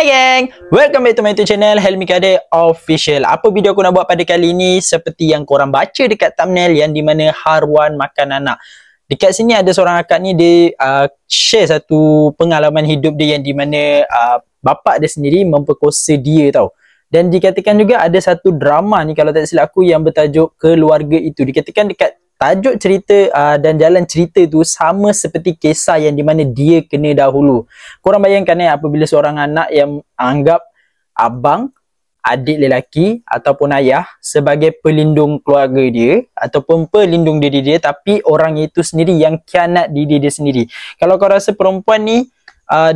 Hai gang, welcome back to my YouTube channel Helmi Kadir Official. Apa video aku nak buat pada kali ni? Seperti yang korang baca dekat thumbnail, yang di mana Harwan makan anak. Dekat sini ada seorang akak ni, dia share satu pengalaman hidup dia yang di mana bapak dia sendiri memperkosa dia tau. Dan dikatakan juga ada satu drama ni, kalau tak silap aku, yang bertajuk Keluarga Itu. Dikatakan dekat tajuk cerita dan jalan cerita tu sama seperti kisah yang di mana dia kena dahulu. Korang bayangkan apabila seorang anak yang anggap abang, adik lelaki ataupun ayah sebagai pelindung keluarga dia ataupun pelindung diri dia, tapi orang itu sendiri yang khianat diri dia sendiri. Kalau kau rasa perempuan ni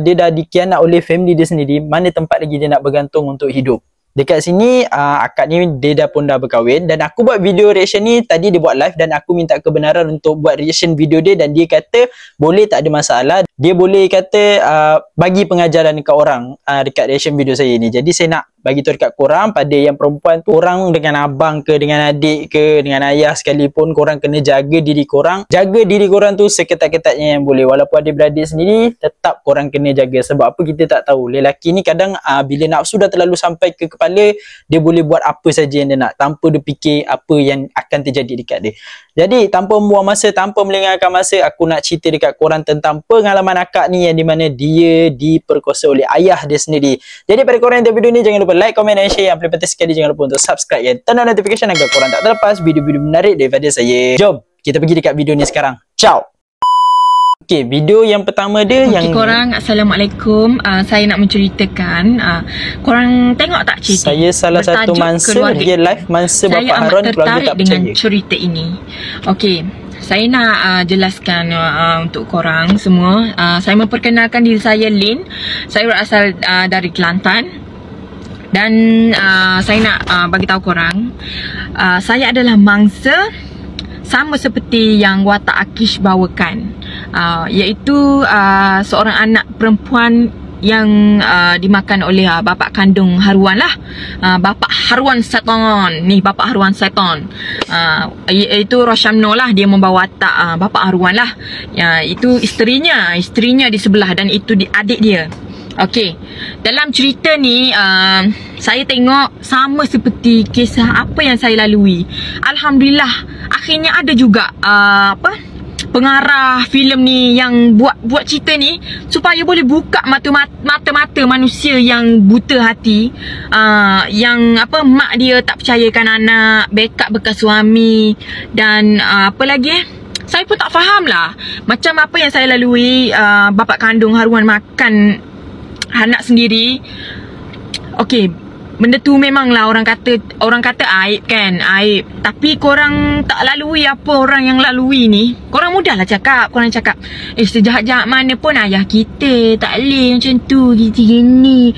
dia dah dikhianat oleh family dia sendiri, mana tempat lagi dia nak bergantung untuk hidup? Dekat sini akak ni dia pun dah berkahwin, dan aku buat video reaction ni tadi, dia buat live dan aku minta kebenaran untuk buat reaction video dia, dan dia kata boleh, tak ada masalah. Dia boleh kata bagi pengajaran dekat orang dekat reaction video saya ni. Jadi saya nak bagi tahu dekat korang, pada yang perempuan tu, korang dengan abang ke, dengan adik ke, dengan ayah sekalipun, korang kena jaga diri korang. Jaga diri korang tu seketat-ketatnya yang boleh. Walaupun adik-beradik sendiri, tetap korang kena jaga. Sebab apa? Kita tak tahu. Lelaki ni kadang bila nafsu dah terlalu sampai ke kepala, dia boleh buat apa saja yang dia nak tanpa dia fikir apa yang akan terjadi dekat dia. Jadi tanpa membuang masa, tanpa melengahkan masa, aku nak cerita dekat korang tentang pengalaman akak ni yang di mana dia diperkosa oleh ayah dia sendiri. Jadi pada korang yang tengok video ni, jangan lupa like, komen dan share. Yang paling penting sekali, jangan lupa untuk subscribe dan turn on notification agar korang tak terlepas video-video menarik daripada saya. Jom kita pergi dekat video ni sekarang. Ciao. Okay, video yang pertama dia yang korang, Assalamualaikum. Saya nak menceritakan, korang tengok tak cerita? Saya salah satu mangsa dia live mangsa Bapak Harwan keluarga tak dengan percaya. Cerita ini. Okey, saya nak jelaskan untuk korang semua. Saya memperkenalkan diri saya, Lin. Saya berasal dari Kelantan. Dan saya nak bagi tahu korang, saya adalah mangsa sama seperti yang watak Akish bawakan, iaitu seorang anak perempuan yang dimakan oleh bapa kandung Harwan lah, bapa Harwan Seton ni, bapa Harwan Seton, iaitu Roshamno lah, dia membawa watak bapa Harwan lah. Itu isterinya di sebelah, dan itu adik dia. Okey, dalam cerita ni saya tengok sama seperti kisah apa yang saya lalui. Alhamdulillah, akhirnya ada juga pengarah filem ni yang buat cerita ni supaya boleh buka mata manusia yang buta hati, yang mak dia tak percayakan anak, backup bekas suami, dan apa lagi saya pun tak faham lah macam apa yang saya lalui. Bapa kandung Harwan makan anak sendiri. Okey, benda tu memanglah orang kata aib kan, aib. Tapi korang tak lalui apa orang yang lalui ni. Korang mudahlah cakap, korang cakap sejahat-jahat mana pun ayah kita tak boleh macam tu, gini.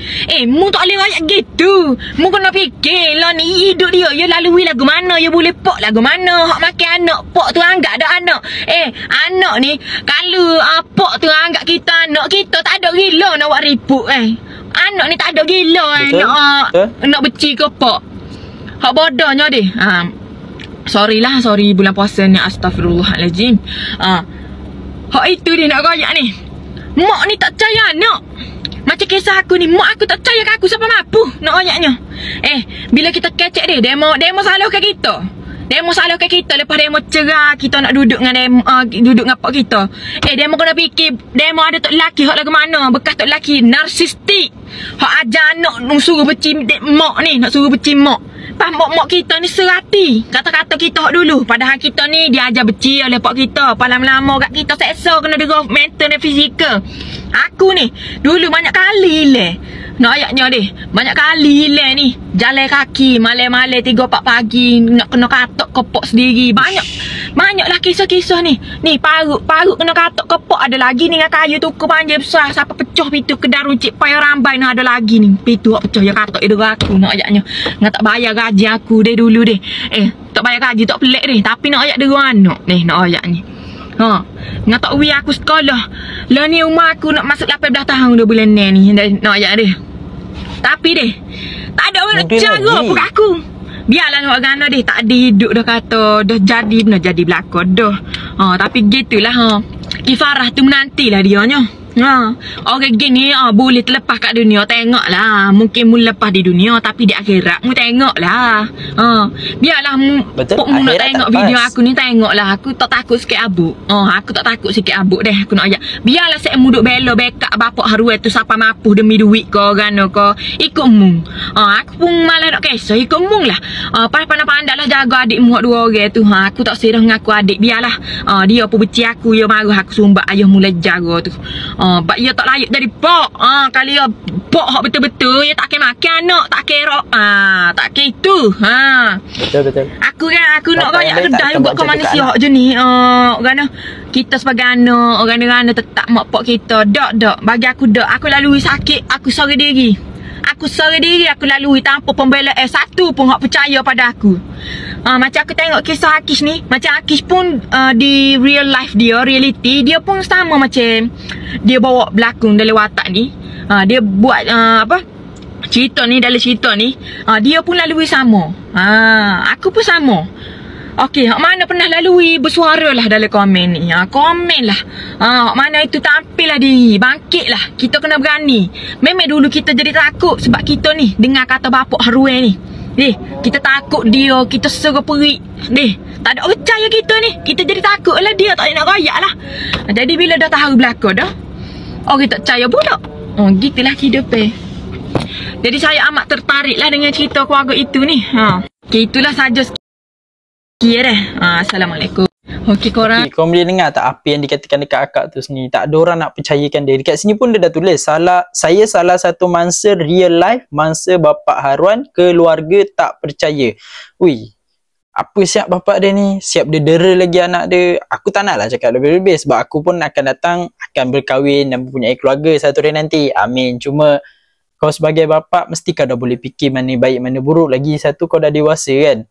Mu tak boleh ayat gitu. Mu kena fikir lah ni hidup dia, ya lalui lagu mana, ya boleh pok lagu mana. Hak makan anak, pok tu anggap ada anak. Anak ni kalau pok tu anggap kita anak, kita tak ada gila nak buat ribut anak ni tak ada gila nak beci ke pok. Hak bodohnya deh. Sorry bulan puasa ni, astagfirullahalazim. Hak itu dia nak royak ni. Mak ni tak percaya anak. Macam kisah aku ni, mak aku tak percaya kat aku, siapa mampu nak royaknya. Bila kita kecek dia, demo salahkan kita. Demo salahkan kita, lepas demo cerah kita nak duduk dengan demo, duduk dengan pak kita. Demo kena fikir, demo ada tok lelaki hak lagu mana, bekas tok lelaki narsistik. Hak ajar anak nak suruh beci mak ni, nak suruh beci mak. Pas mak kita ni serati kata-kata kita hak dulu, padahal kita ni diajar beci oleh pak kita. Lama-lama kat kita seksa, kena dengar mental dan fizikal. Aku ni dulu banyak kali nak ayatnya deh, banyak kali ni jalan kaki malam-malam 3-4 pagi nak kena katok kepok sendiri. Banyaklah kisah-kisah ni. Ni parut kena katok kepok, ada lagi ni dengan kayu tu panjang besar sampai pecah pintu kedai runcit payah rambai ni, ada lagi ni pintu hak pecah yang katok itu aku nak ayatnya. Ngak tak bayar gaji aku deh dulu deh. Tak bayar gaji tak pelik deh, tapi nak ayat dua anak ni nak ayat ni. Ngak tak wi aku sekolah. Lah ni umur aku nak masuk 18 tahun dah bulan ni nak ayat deh. Tapi deh, tak ada orang nak cara pun kat aku. Biarlah nak gana deh, tak ada hidup dah kata, dah jadi berlakon dah. Tapi gitulah Kifarah tu menantilah dianya. Orang gini boleh terlepas kat dunia. Tengoklah. Mungkin mu lepas di dunia, tapi di akhirat mu tengoklah. Biarlah betul, mu nak tengok video aku ni, tengoklah. Aku tak takut sikit abuk. Aku tak takut sikit abuk deh. Aku nak ajak. Biarlah saya mu duk bela bekak bapak haruai tu siapa mampu demi duit ko gano ko. Ikut mu. Aku pun malah nak kisah ikut mu lah. Pandai-pandai lah jaga adik mu dua orang tu. Aku tak serah ngaku adik. Biarlah. Dia pun benci aku. Dia marah aku sumbat ayah mula jaga tu. Bak ia tak layak jadi pok. Kali dia pok hak betul-betul, dia tak kira makan anak, tak kira tak kira itu. Betul. Aku nak banyak kedai juga kau manusia hak je ni. Kerana kita sebagai anak, orang-orang tetap mak pok kita. Dak. Bagi aku dak. Aku lalui sakit, aku sorry diri. Aku lalui tanpa pembelaan satu pun hak percaya pada aku. Macam aku tengok kisah Akish ni, macam Akish pun di real life dia, reality dia pun sama macam dia bawa berlakon dalam watak ni. Dia buat cerita ni, dalam cerita ni dia pun lalui sama. Aku pun sama. Okey, hak mana pernah lalui, bersuara lah dalam komen ni. Komen lah. Hak mana itu tampil lah diri, bangkit lah. Kita kena berani. Memang dulu kita jadi takut sebab kita ni dengar kata bapak haruai ni. Kita takut dia, kita suruh perik. Tak ada percaya kita ni. Kita jadi takut lah dia, tak nak rayak lah. Jadi bila dah tahu belakang dah, orang tak percaya pula. Gitulah hidup Jadi saya amat tertarik lah dengan cerita keluarga itu ni. Okay, itulah saja sikit Assalamualaikum. Okey korang. Okay, korang boleh dengar tak apa yang dikatakan dekat akak tu sendiri? Tak ada orang nak percayakan dia. Dekat sini pun dia dah tulis, saya salah satu mangsa real life, mangsa bapak haruan, keluarga tak percaya. Ui, apa siap bapak dia ni? Siap dia dera lagi anak dia. Aku tak nak lah cakap lebih-lebih sebab aku pun akan datang, akan berkahwin dan mempunyai keluarga satu hari nanti. Amin. Cuma kau sebagai bapak mesti kau dah boleh fikir mana baik mana buruk. Lagi satu kau dah dewasa kan.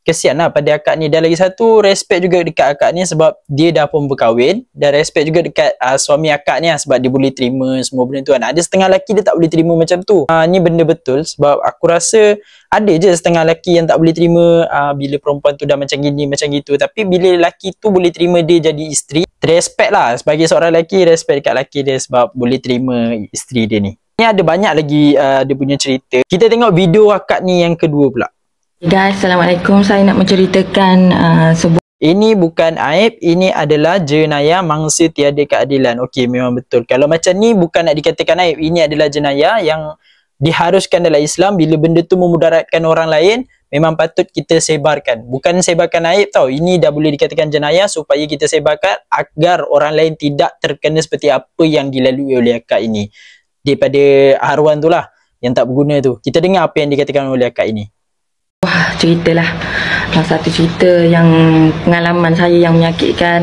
Kesian lah pada akak ni. Dan lagi satu, respect juga dekat akak ni sebab dia dah pun berkahwin. Dan respect juga dekat suami akak ni lah sebab dia boleh terima semua benda tu kan. Ada setengah lelaki dia tak boleh terima macam tu. Ni benda betul sebab aku rasa ada je setengah lelaki yang tak boleh terima bila perempuan tu dah macam gini, macam gitu. Tapi bila lelaki tu boleh terima dia jadi isteri, respect lah. Sebagai seorang lelaki, respect dekat lelaki dia sebab boleh terima isteri dia ni. Ni ada banyak lagi dia punya cerita. Kita tengok video akak ni yang kedua pula. Guys, Assalamualaikum. Saya nak menceritakan sebuah... Ini bukan aib, ini adalah jenayah mangsa tiada keadilan. Okey, memang betul. Kalau macam ni bukan nak dikatakan aib. Ini adalah jenayah yang diharuskan dalam Islam. Bila benda tu memudaratkan orang lain, memang patut kita sebarkan. Bukan sebarkan aib tau. Ini dah boleh dikatakan jenayah supaya kita sebarkan agar orang lain tidak terkena seperti apa yang dilalui oleh akak ini. Daripada haruan tu lah, yang tak berguna tu. Kita dengar apa yang dikatakan oleh akak ini. Wah, ceritalah. Satu cerita yang pengalaman saya yang menyakitkan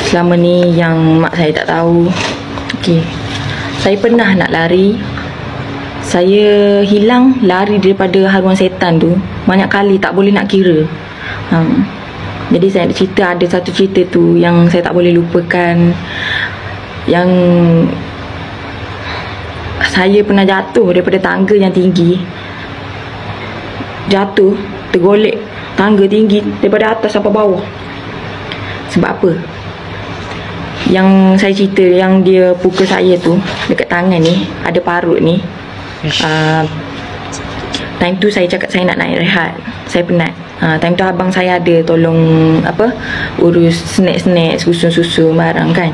selama ni yang mak saya tak tahu. Okey. Saya pernah nak lari. Saya hilang lari daripada haruan setan tu. Banyak kali tak boleh nak kira. Jadi saya ada satu cerita tu yang saya tak boleh lupakan. Yang saya pernah jatuh daripada tangga yang tinggi. Jatuh, tergolek tangga tinggi daripada atas sampai bawah. Sebab apa? Yang saya cerita, yang dia pukul saya tu dekat tangan ni, ada parut ni. Time tu saya cakap saya nak naik rehat. Saya penat. Time tu abang saya ada tolong urus snack-snack, susu-susu barang kan.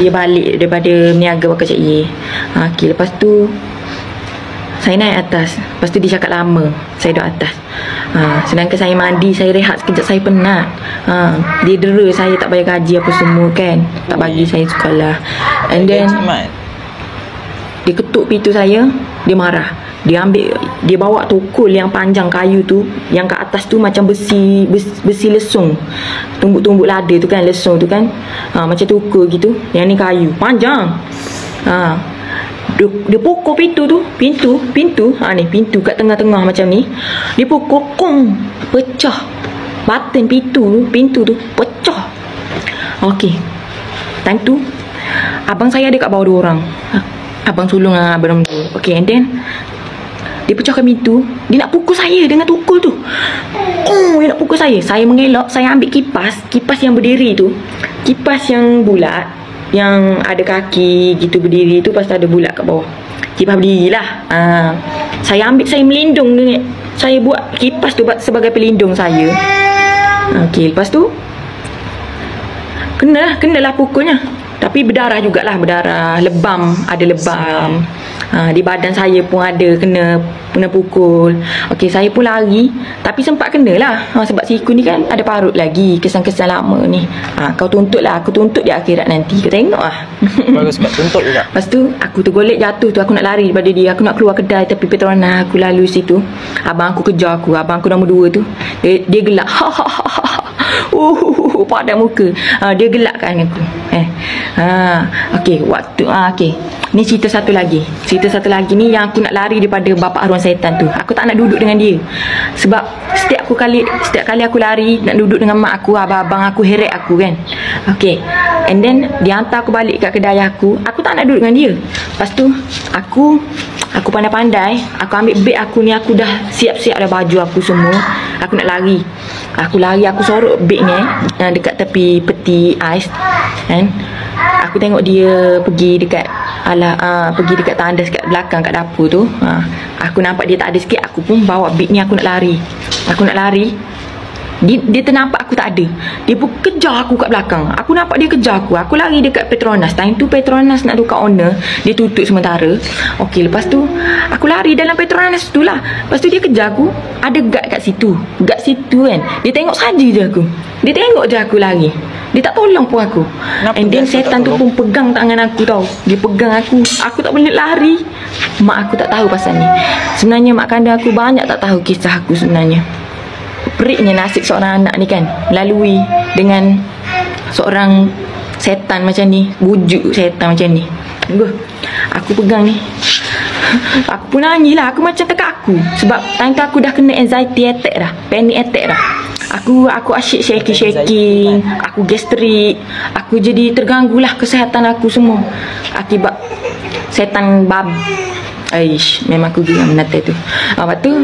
Dia balik daripada meniaga bakal Cik Ye. Okay, lepas tu saya naik atas. Lepas tu dia cakap lama saya duduk atas. Sedangkan saya mandi, saya rehat sekejap, saya penat. Dia dera saya tak bayar gaji apa semua kan. Tak bagi saya sekolah. And then dia ketuk pintu saya. Dia marah. Dia ambil, dia bawa tukul yang panjang kayu tu, yang kat atas tu macam besi lesung. Tumbuk-tumbuk lada tu kan, lesung tu kan. Macam tukul gitu. Yang ni kayu panjang. Dia pukul pintu tu, pintu ni pintu kat tengah-tengah macam ni. Dia pukul, kong, pecah batin pintu tu pecah. Okey, time tu abang saya ada kat bawah 2 orang, abang sulung abang tu. Okey, and then dia pecahkan pintu. Dia nak pukul saya dengan tukul tu. Dia nak pukul saya. Saya mengelak. Saya ambil kipas yang berdiri tu, kipas yang bulat. yang ada kaki gitu berdiri tu, lepas tu ada bulat kat bawah. Kipas berdiri lah. Saya ambil, saya melindung dengan, saya buat kipas tu sebagai pelindung saya. Okey, lepas tu kenalah pukulnya. Tapi berdarah jugalah, berdarah, lebam, ada lebam. Di badan saya pun ada kena pukul. Okey, saya pun lari, tapi sempat kenalah. Sebab siku ni kan ada parut lagi, kesan-kesan lama ni. Kau tuntut lah, aku tuntut di akhirat nanti. Kau tengok lah. Bagus sebab tuntut juga. Lepas tu aku tergolek jatuh tu, aku nak lari daripada dia. Aku nak keluar kedai tapi Petronas, aku lalu situ. Abang aku kejar aku, abang aku nombor 2 tu. Dia gelak. Pada muka. Dia gelakkan aku. Okey, okey. Ni cerita satu lagi. Cerita satu lagi ni yang aku nak lari daripada bapa arwah syaitan tu. Aku tak nak duduk dengan dia. Sebab setiap kali aku lari nak duduk dengan mak aku, abang-abang aku heret aku kan. Okey. And then dia hantar aku balik kat kedai aku. Aku tak nak duduk dengan dia. Lepas tu aku pandai-pandai, aku ambil beg aku ni, aku dah siap-siap dah baju aku semua. Aku nak lari. Aku sorok beg ni dekat tepi peti ais kan. Aku tengok dia pergi dekat tandas kat belakang kat dapur tu. Aku nampak dia tak ada sikit, aku pun bawa beg ni, aku nak lari. Dia ternampak aku tak ada. Dia pun kejar aku kat belakang. Aku nampak dia kejar aku. Aku lari dekat Petronas. Time tu Petronas nak tukar owner, dia tutup sementara. Okey, lepas tu aku lari dalam Petronas tu lah. Lepas tu dia kejar aku. Ada guard kat situ. Guard situ kan. Dia tengok saja je aku. Dia tengok je aku lari. Dia tak tolong pun aku. And then setan tu pun pegang tangan aku tau. Dia pegang aku. Aku tak boleh lari. Mak aku tak tahu pasal ni. Sebenarnya mak kandung aku banyak tak tahu kisah aku sebenarnya. Periknya nasib seorang anak ni kan, lalui dengan seorang setan macam ni, bujuk setan macam ni. Tunggu, aku pegang ni. Aku pun nangilah, aku macam terkaku. Sebab time tu aku dah kena anxiety attack dah, panic attack dah. Aku asyik shaking, aku gastrik, aku jadi terganggu lah kesihatan aku semua akibat setan Aish, memang aku geram menata tu. Lepas tu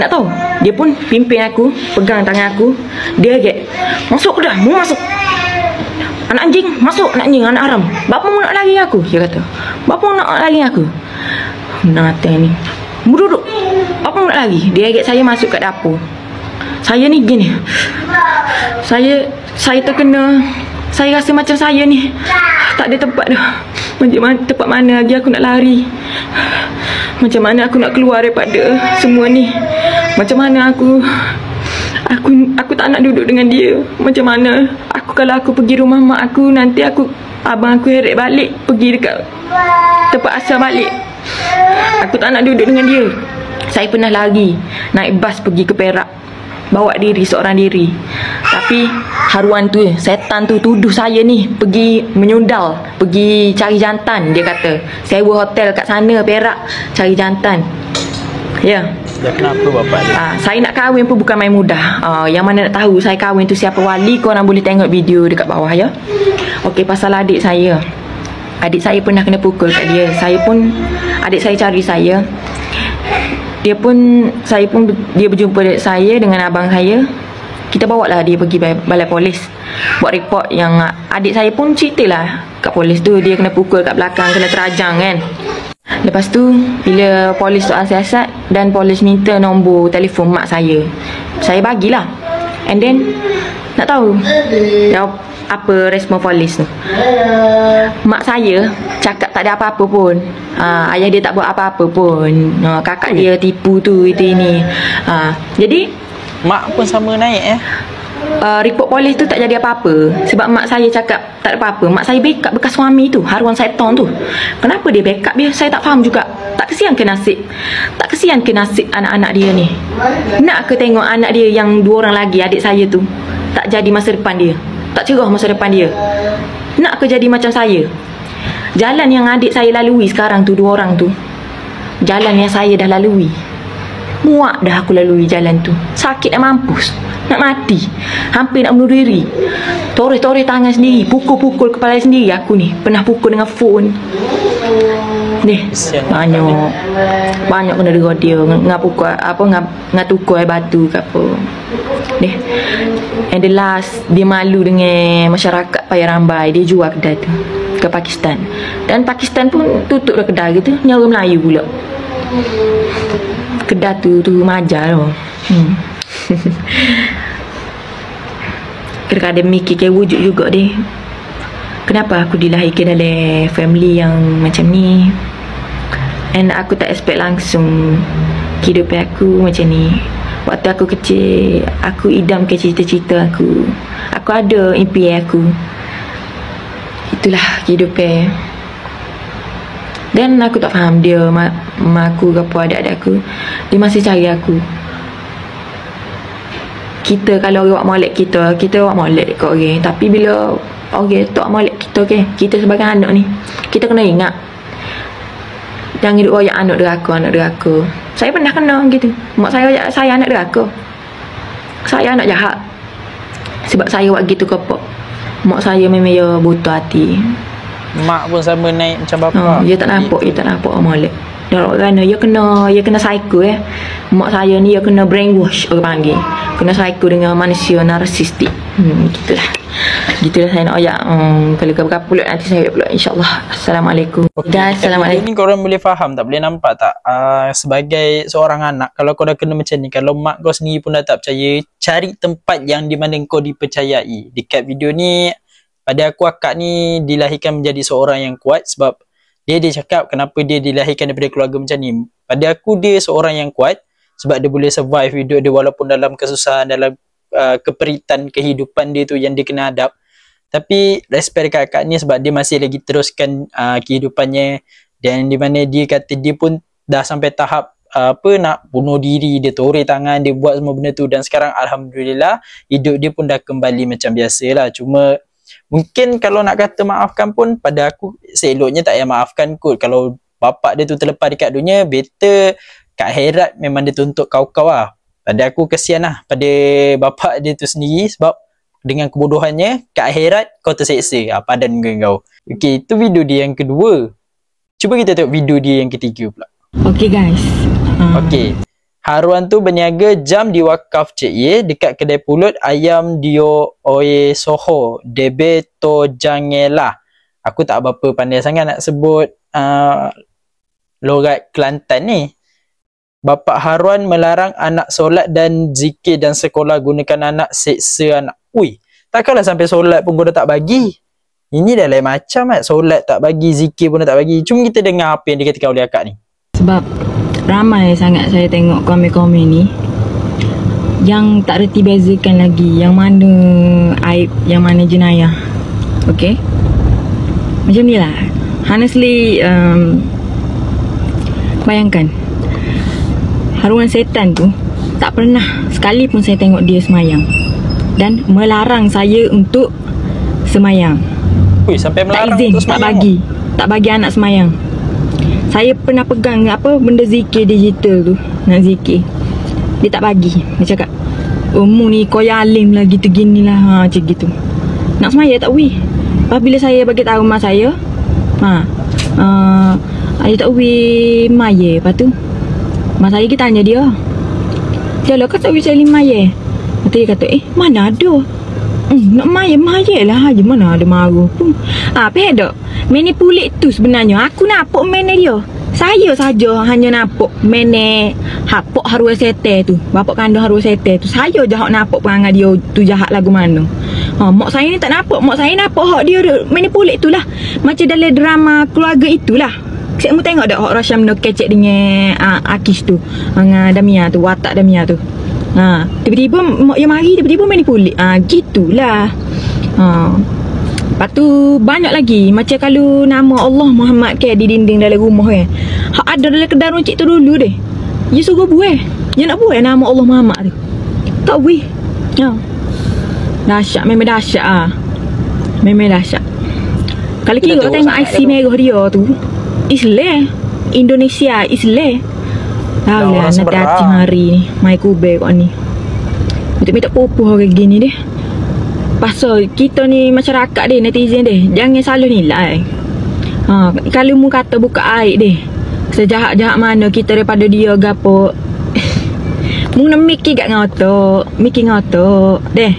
nak tahu, dia pun pimpin aku, pegang tangan aku. Dia get, masuk dah, mau masuk. Anak anjing, masuk anak anjing, anak haram. Bapa mau nak lari aku, dia kata. Bapa mau nak lari aku. Menata ni, duduk. Bapa mau nak lari. Dia get saya masuk kat dapur. Saya ni gini. Saya terkena. Saya rasa macam saya ni tak ada tempat dah. Tempat mana lagi aku nak lari? Macam mana aku nak keluar daripada semua ni? Macam mana aku tak nak duduk dengan dia. Macam mana kalau aku pergi rumah mak aku, nanti abang aku heret balik, pergi dekat tempat asal balik. Aku tak nak duduk dengan dia. Saya pernah lari naik bas pergi ke Perak, bawa diri seorang diri. Tapi haruan tu, setan tu tuduh saya ni pergi menyundal, pergi cari jantan. Dia kata sewa hotel kat sana Perak, cari jantan. Ya. Dah kenapa bapak dia? Saya nak kahwin pun bukan main mudah. Yang mana nak tahu saya kahwin tu siapa wali, korang boleh tengok video dekat bawah ya. Okey, pasal adik saya. Adik saya pernah kena pukul kat dia. Adik saya cari saya. Dia berjumpa dengan saya dengan abang saya. Kita bawa lah dia pergi balai polis, buat report. Yang adik saya pun ceritalah kat polis tu, dia kena pukul kat belakang, kena terajang kan. Lepas tu bila polis soal siasat dan polis minta nombor telefon mak saya bagilah. And then nak tahu apa respon polis tu? Mak saya cakap tak ada apa-apa pun. Ayah dia tak buat apa-apa pun. Kakak dia tipu tu itu ini. Jadi mak pun sama naik report polis tu tak jadi apa-apa. Sebab mak saya cakap tak ada apa-apa. Mak saya backup bekas suami tu, haruan syaitan tu. Kenapa dia backup dia? Saya tak faham juga. Tak kesian ke nasib anak-anak dia ni? Nak ke tengok anak dia yang 2 orang lagi, adik saya tu, tak jadi masa depan dia, tak cerah masa depan dia? Nak ke jadi macam saya? Jalan yang adik saya lalui sekarang tu, 2 orang tu, jalan yang saya dah lalui. Muak dah aku lalui jalan tu. Sakit nak mampus, nak mati, hampir nak bunuh diri. Toreh-toreh tangan sendiri, pukul-pukul kepala sendiri. Aku ni pernah pukul dengan phone ni. Banyak kena dengar dia ngapukul apa, ngatukul air batu ke apa. Deh. And the last, dia malu dengan masyarakat Paya Rambai. Dia jual kedai tu ke Pakistan. Dan Pakistan pun tutup dah kedai gitu. Ni orang Melayu pula. Kedai tu majar loh. Kadang-kadang mikir ke wujud juga deh. Kenapa aku dilahirkan dalam family yang macam ni? And aku tak expect langsung kehidupan aku macam ni. Waktu aku kecil, aku idamkan cita-cita aku. Aku ada impian aku. Itulah kehidupan. Dan aku tak faham dia, mak aku ke apa adik-adik aku, dia masih cari aku. Kita kalau orang buat molek kita buat molek kat orang. Tapi bila orang tak molek kita, okay, kita sebagai anak ni, kita kena ingat, jangan hidup royak anak deraka. Saya pernah kena gitu. Mak saya anak deraka. Saya anak jahat. Sebab saya buat gitu ke apa. Mak saya memang dia buta hati. Mak pun sama naik macam bapa. Dia tak nampak molek. Kerana dia kena psycho Mak saya ni dia kena brainwash orang panggil. Kena psycho dengan manusia narsistik. Gitulah saya nak ajak. Kalau berapa pula nanti saya pula, insya-Allah. Assalamualaikum. Guys, assalamualaikum. Ini korang boleh faham tak? Boleh nampak tak? Sebagai seorang anak, kalau kau dah kena macam ni, kalau mak kau sendiri pun dah tak percaya, cari tempat yang di mana kau dipercayai. Dekat video ni, pada aku akak ni dilahirkan menjadi seorang yang kuat sebab dia cakap kenapa dia dilahirkan daripada keluarga macam ni. Pada aku dia seorang yang kuat sebab dia boleh survive hidup dia walaupun dalam kesusahan, dalam keperitan kehidupan dia tu yang dia kena hadap. Tapi respect dekat kakak ni sebab dia masih lagi teruskan kehidupannya. Dan di mana dia kata dia pun dah sampai tahap nak bunuh diri, dia toreh tangan, dia buat semua benda tu. Dan sekarang Alhamdulillah hidup dia pun dah kembali macam biasa lah. Cuma mungkin kalau nak kata maafkan pun, pada aku seeloknya tak payah maafkan kot. Kalau bapak dia tu terlepas dekat dunia, better kat akhirat memang dia tuntut kau-kau lah. Pada aku kesian lah pada bapak dia tu sendiri sebab dengan kebodohannya kat akhirat kau terseksa. Padan kau. Okay, itu video dia yang kedua. Cuba kita tengok video dia yang ketiga pula. Okay guys. Okay. Haruan tu berniaga jam di wakaf Cik Ye dekat kedai pulut ayam Dio Oye Soho Debe To Jangela. Aku tak berapa pandai sangat nak sebut logat Kelantan ni. Bapak Haruan melarang anak solat dan zikir dan sekolah gunakan anak seksa anak. Ui, takkanlah sampai solat pun kau dah tak bagi. Ini dah lain macam kan. Solat tak bagi, zikir pun dah tak bagi. Cuma kita dengar apa yang dikatakan oleh akak ni. Sebab ramai sangat saya tengok komen-komen ni yang tak reti bezakan lagi yang mana aib, yang mana jenayah. Okay, macam ni lah. Honestly, bayangkan haruan setan tu tak pernah sekali pun saya tengok dia semayang dan melarang saya untuk semayang. Ui, sampai melarang tak izin, untuk semayang. tak bagi anak semayang. Saya pernah pegang benda zikir digital tu, nak zikir, dia tak bagi. Dia cakap, mu ni kau yang alim lah, gitu gini lah, macam gitu. Nak semayang tak wih. Lepas bila saya bagi tahu mak saya, saya tak wih maya. Lepas tu mak saya kita tanya dia, lah kau tak wih cari maya? Lepas dia kata, mana ada. Nak maya lah je, mana ada marah pun. Pedok. Manipulate tu sebenarnya. Aku nampak mana dia. Saya saja hanya nampak mana hapok haruan setan tu. Bapak kandung haruan setan tu. Saya je hak nampak perangai dia tu jahat lagu mana. Mak saya ni tak nampak. Mak saya nampak hak dia manipulate tu lah. Macam dalam drama keluarga itulah. Saya mu tengok dak hak Rasyam no kecek dengan Akish tu. Dengan Damia tu, watak Damia tu. Tiba-tiba mak dia mari, tiba-tiba manipulate. Gitulah. Lepas tu banyak lagi. Macam kalau nama Allah Muhammad ke di dinding dalam rumah kan. Hak ada dalam kedai runcit tu dulu deh. Dia suruh buih. Dia nak buih nama Allah Muhammad tu. Tak buih. Dahsyat, memang dahsyat memang dahsyat. Kalau kira tengok IC merah dia tu, Islam Indonesia Islam. Tahu lah nak hati hari ni. Mai kubek kau ni. Minta popuh orang gini deh. Pasal kita ni masyarakat deh, netizen deh, jangan salah nilai. Kalau mu kata buka aib deh, sejahat-jahat mana kita daripada dia gapo. Mung nak mikir kat ngotok. Mikir ngotok. Deh.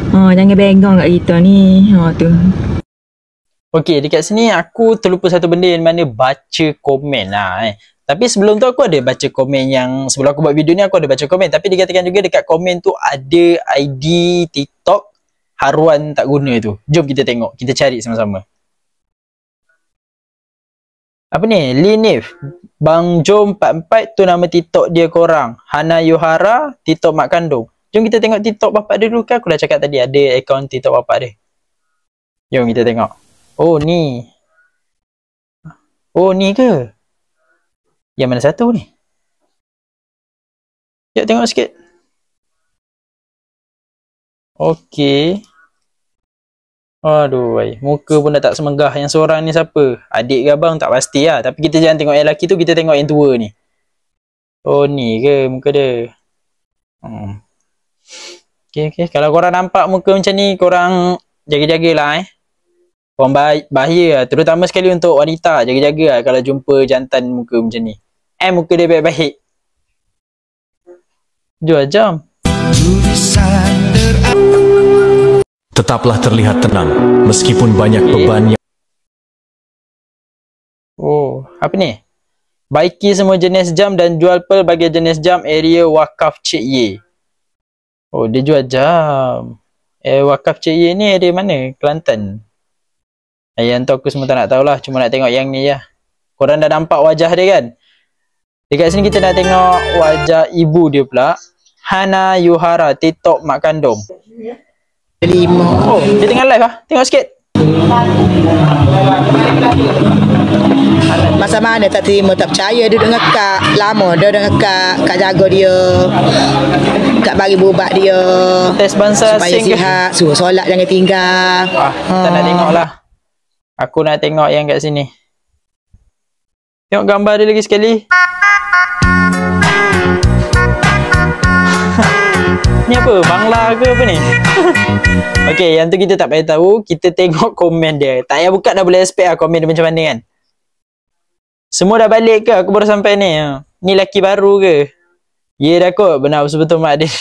Jangan bengong kat kita ni. Tu. Okey, dekat sini aku terlupa satu benda yang mana baca komen lah Tapi sebelum tu aku ada baca komen yang sebelum aku buat video ni aku ada baca komen. Tapi dikatakan juga dekat komen tu ada ID TikTok Haruan tak guna tu. Jom kita tengok, kita cari sama-sama. Apa ni? Linif. Bang Jom 44 tu nama TikTok dia korang. Hana Yuhara, TikTok mak kandung. Jom kita tengok TikTok bapak dia dulu kan. Aku dah cakap tadi ada akaun TikTok bapak dia. Jom kita tengok. Oh ni. Oh ni ke? Yang mana satu ni? Sekejap tengok sikit. Okey. Aduh, muka pun dah tak semegah. Yang seorang ni siapa? Adik ke abang? Tak pasti lah. Tapi kita jangan tengok yang lelaki tu, kita tengok yang tua ni. Oh ni ke muka dia? Okay. Kalau korang nampak muka macam ni, korang jaga-jagalah Korang bahaya lah. Terutama sekali untuk wanita. Jaga-jaga lah kalau jumpa jantan muka macam ni. Muka dia baik-baik. Jom. Tetaplah terlihat tenang, meskipun banyak beban yang... Oh, apa ni? Baiki semua jenis jam dan jual pel bagi jenis jam area Wakaf Cik Ye. Oh, dia jual jam. Wakaf Cik Ye ni area mana? Kelantan. Yang tu aku semua tak nak tahulah. Cuma nak tengok yang ni je. Korang dah nampak wajah dia kan? Dekat sini kita nak tengok wajah ibu dia pula. Hana Yuhara, TikTok mak kandung. 5. Oh, dia tengah live lah. Tengok sikit. Masa mana tak terima, tak percaya. Dia duduk dengan kak lama. Dia dengan kak jaga dia. Kak bagi berubat dia. Tes bangsa supaya sihat. Suruh solat jangan tinggal. Kita nak tengok lah. Aku nak tengok yang kat sini. Tengok gambar dia lagi sekali. Ni apa? Bangla ke apa ni? Okey, yang tu kita tak payah tahu. Kita tengok komen dia. Tak payah buka dah boleh expect lah komen dia macam mana kan. Semua dah balik ke? Aku baru sampai ni. Ni lelaki baru ke? Ya dah kot. Benar betul-betul mak dia.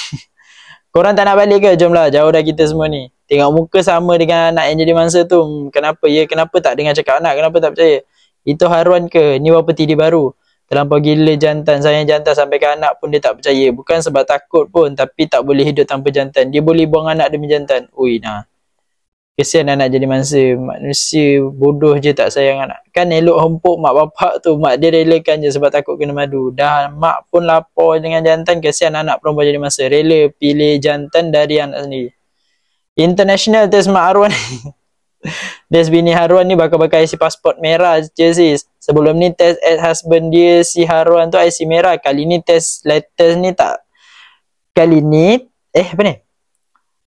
Korang tak nak balik ke? Jomlah. Jauh dah kita semua ni. Tengok muka sama dengan anak yang jadi mangsa tu. Kenapa? Ya, kenapa tak dengar cakap anak? Kenapa tak percaya? Itu Haruan ke? Ni bapa tiri baru. Terlampau gila jantan. Sayang jantan sampai ke anak pun dia tak percaya. Bukan sebab takut pun. Tapi tak boleh hidup tanpa jantan. Dia boleh buang anak demi jantan. Ui nah. Kesian anak jadi mangsa. Manusia bodoh je tak sayang anak. Kan elok hempuk mak bapak tu. Mak dia relakan je sebab takut kena madu. Dah mak pun lapar dengan jantan. Kesian anak perempuan jadi mangsa. Rela pilih jantan dari anak sendiri. International test mak Haruan. Test bini Haruan ni bakal isi pasport merah je sis. Sebelum ni test ex-husband dia si Haruan tu IC merah. Kali ni test latest ni tak. Kali ni apa ni?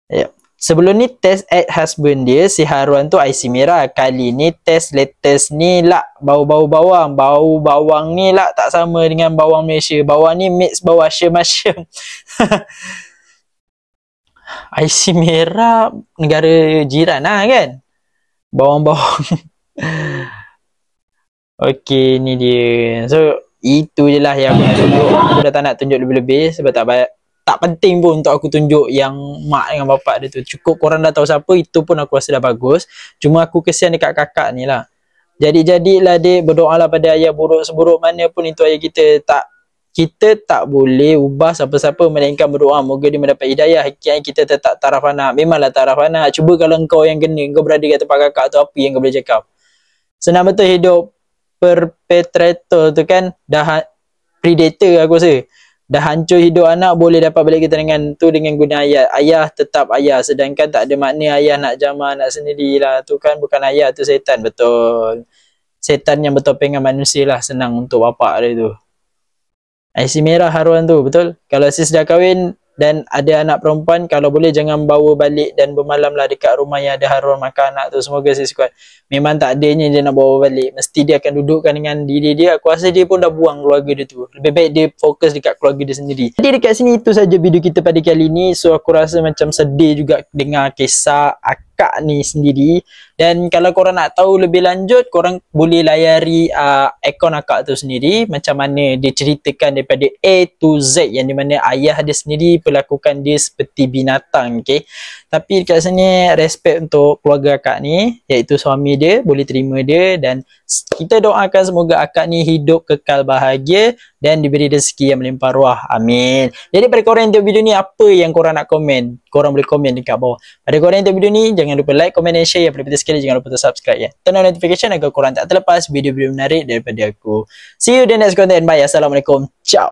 Ya. Sebelum ni test ex-husband dia si Haruan tu IC merah. Kali ni test latest ni lah bau-bau bawang. Bau bawang ni lah tak sama dengan bawang Malaysia. Bawang ni mix bawang masyam. IC merah negara jiran lah kan. Bawang-bawang. Okey, ni dia. So, itu je lah yang aku nak tunjuk. Aku dah tak nak tunjuk lebih-lebih sebab tak penting pun untuk aku tunjuk yang mak dengan bapak dia tu. Cukup korang dah tahu siapa, itu pun aku rasa dah bagus. Cuma aku kesian dekat kakak ni lah. Jadi-jadilah dek, berdoalah pada ayah buruk seburuk mana pun itu ayah kita. Kita tak boleh ubah siapa-siapa melainkan berdoa. Moga dia mendapat hidayah. Hakikat kita tetap taraf anak. Memanglah taraf anak. Cuba kalau engkau yang kena, engkau berada kat tempat kakak tu, apa yang kau boleh cakap? Senang betul hidup perpetrator tu kan. Dah predator aku rasa. Dah hancur hidup anak, boleh dapat balik kita dengan tu dengan guna ayat. Ayah tetap ayah. Sedangkan tak ada makna ayah nak jamah anak sendiri lah. Tu kan bukan ayah, tu setan. Betul. Setan yang betul pengen manusia lah. Senang untuk bapak dia tu. IC merah Haruan tu, betul? Kalau sis dah kahwin dan ada anak perempuan, kalau boleh jangan bawa balik dan bermalamlah dekat rumah yang ada Haruan makan anak tu. Semoga sis kuat. Memang tak adanya dia nak bawa balik. Mesti dia akan dudukkan dengan diri dia. Aku rasa dia pun dah buang keluarga dia tu. Lebih baik dia fokus dekat keluarga dia sendiri. Jadi dekat sini itu saja video kita pada kali ini. So aku rasa macam sedih juga dengar kisah akak ni sendiri. Dan kalau korang nak tahu lebih lanjut, korang boleh layari akaun akak tu sendiri, macam mana dia ceritakan daripada A to Z, yang di mana ayah dia sendiri perlakukan dia seperti binatang. Okay, tapi dekat sini respect untuk keluarga akak ni, iaitu suami dia, boleh terima dia. Dan kita doakan semoga akak ni hidup kekal bahagia dan diberi rezeki yang melimpah ruah. Amin. Jadi pada korang yang tengok video ni, apa yang korang nak komen? Korang boleh komen dekat bawah. Pada korang yang tengok video ni, jangan lupa like, comment dan share. Yang paling penting sekali, jangan lupa subscribe ya. Turn on notification agar korang tak terlepas video-video menarik daripada aku. See you in the next content. Bye. Assalamualaikum. Ciao.